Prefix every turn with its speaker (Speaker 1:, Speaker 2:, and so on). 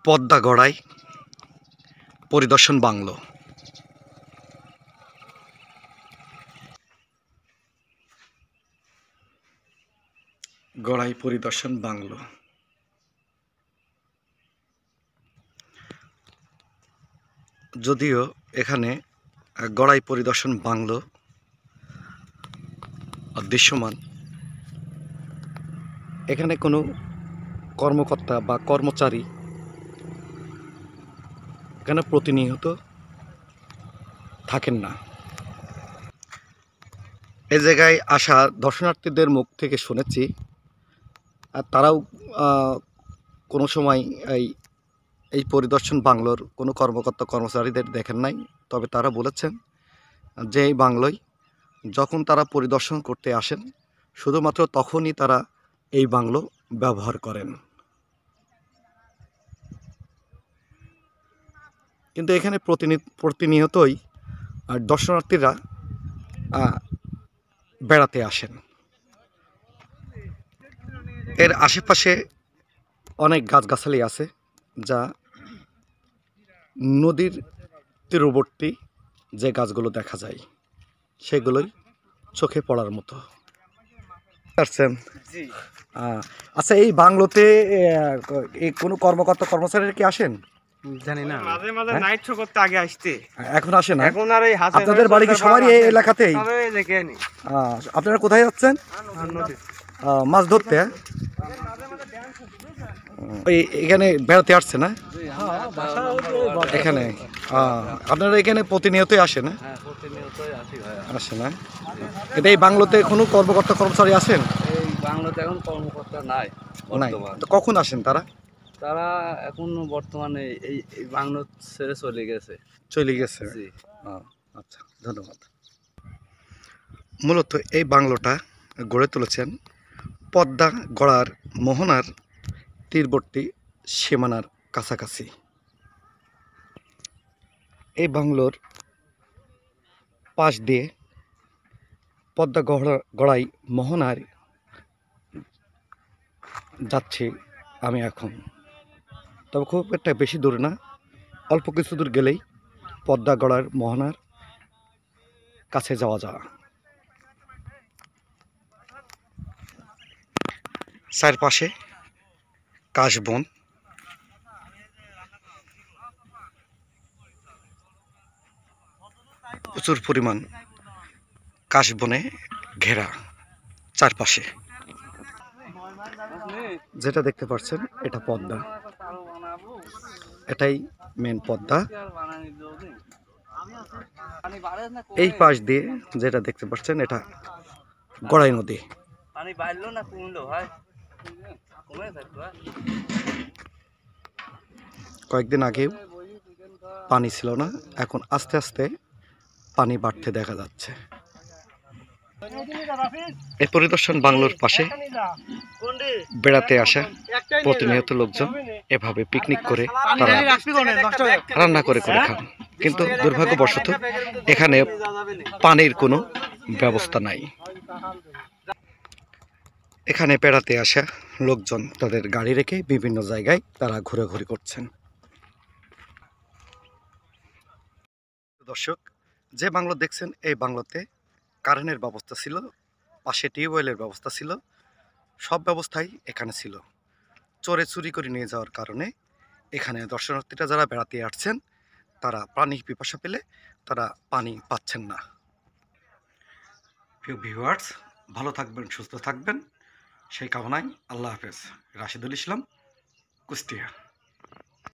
Speaker 1: পদ্মা গড়াই পরিদর্শন বাংলো। গড়াই পরিদর্শন বাংলো। যদিও এখানে গড়াই পরিদর্শন বাংলো দৃশ্যমান, এখানে কোনো কর্মকর্তা বা কর্মচারী এখানে প্রতিনিয়ত থাকেন না। এই জায়গায় আসা দর্শনার্থীদের মুখ থেকে শুনেছি আর তারাও কোনো সময় এই পরিদর্শন বাংলোর কোনো কর্মকর্তা কর্মচারীদের দেখেন নাই। তবে তারা বলেছেন যে এই বাংলোয় যখন তারা পরিদর্শন করতে আসেন শুধুমাত্র তখনই তারা এই বাংলো ব্যবহার করেন। কিন্তু এখানে প্রতিনিয়তই দর্শনার্থীরা বেড়াতে আসেন। এর আশেপাশে অনেক গাছগাছালি আছে যা নদীর তীরবর্তী যে গাছগুলো দেখা যায় সেগুলোই চোখে পড়ার মতো। আচ্ছা, এই বাংলোতে কোনো কর্মকর্তা কর্মচারীরা কি আসেন?
Speaker 2: জানি না, মাঝে মাঝে নাইট শো করতে আগে আসতে,
Speaker 1: এখন আসে না।
Speaker 2: এখন আর এই
Speaker 1: আপনাদের বাড়ি কি সবারই এই এলাকাতেই? আপনারা কোথায় যাচ্ছেন? মাছ ধরতে? এখানে বেড়াতে আসছে না? এখানে আপনারা এখানে প্রতিনিয়তই আসে না? আসে না। এটা এই বাংলোতে কোনো কর্মকর্তা কর্মচারী আসেন?
Speaker 3: এই বাংলাতে এখন কর্মকর্তা নাই।
Speaker 1: কখন আসেন তারা?
Speaker 3: তারা এখন বর্তমানে এই বাংলো ছেড়ে চলে গেছে।
Speaker 1: আচ্ছা, ধন্যবাদ। মূলত এই বাংলোটা গড়ে তুলেছেন পদ্মা গড়ার মোহনার তীরবর্তী সীমানার কাছাকাছি। এই বাংলোর পাশ দিয়ে পদ্মা গড়াই মোহনার যাচ্ছি আমি এখন। তবে খুব একটা বেশি দূর না, অল্প কিছু দূর গেলেই পদ্মা গড়ার মোহনার কাছে যাওয়া যায়। চারপাশে কাশবন, প্রচুর পরিমাণ কাশবনে ঘেরা চারপাশে। যেটা দেখতে পাচ্ছেন এটা পদ্মা, এটাই মেন পদ্মা। এই পাশ দিয়ে যেটা দেখতে পাচ্ছেন এটা গড়াই নদী। কয়েকদিন আগেও পানি ছিল না, এখন আস্তে আস্তে পানি বাড়তে দেখা যাচ্ছে। এই পরিদর্শন বাংলোর পাশে বেড়াতে আসা প্রতিনিয়ত লোকজন এভাবে পিকনিক করে তারা রান্না করে খান, কিন্তু দুর্ভাগ্যবশত এখানে পানির কোনো ব্যবস্থা নাই। এখানে বেড়াতে আসা লোকজন তাদের গাড়ি রেখে বিভিন্ন জায়গায় তারা ঘোরাঘুরি করছেন। দর্শক, যে বাংলো দেখছেন এই বাংলোতে কারেন্টের ব্যবস্থা ছিল, পাশে টিউবওয়েলের ব্যবস্থা ছিল, সব ব্যবস্থাই এখানে ছিল। চোরে চুরি করে নিয়ে যাওয়ার কারণে এখানে দর্শনার্থীরা যারা বেড়াতে আসছেন তারা পানি পিপাসা পেলে তারা পানি পাচ্ছেন না। প্রিয় ভিউয়ার্স, ভালো থাকবেন, সুস্থ থাকবেন সেই কামনায় আল্লাহ হাফেজ। রাশিদুল ইসলাম, কুষ্টিয়া।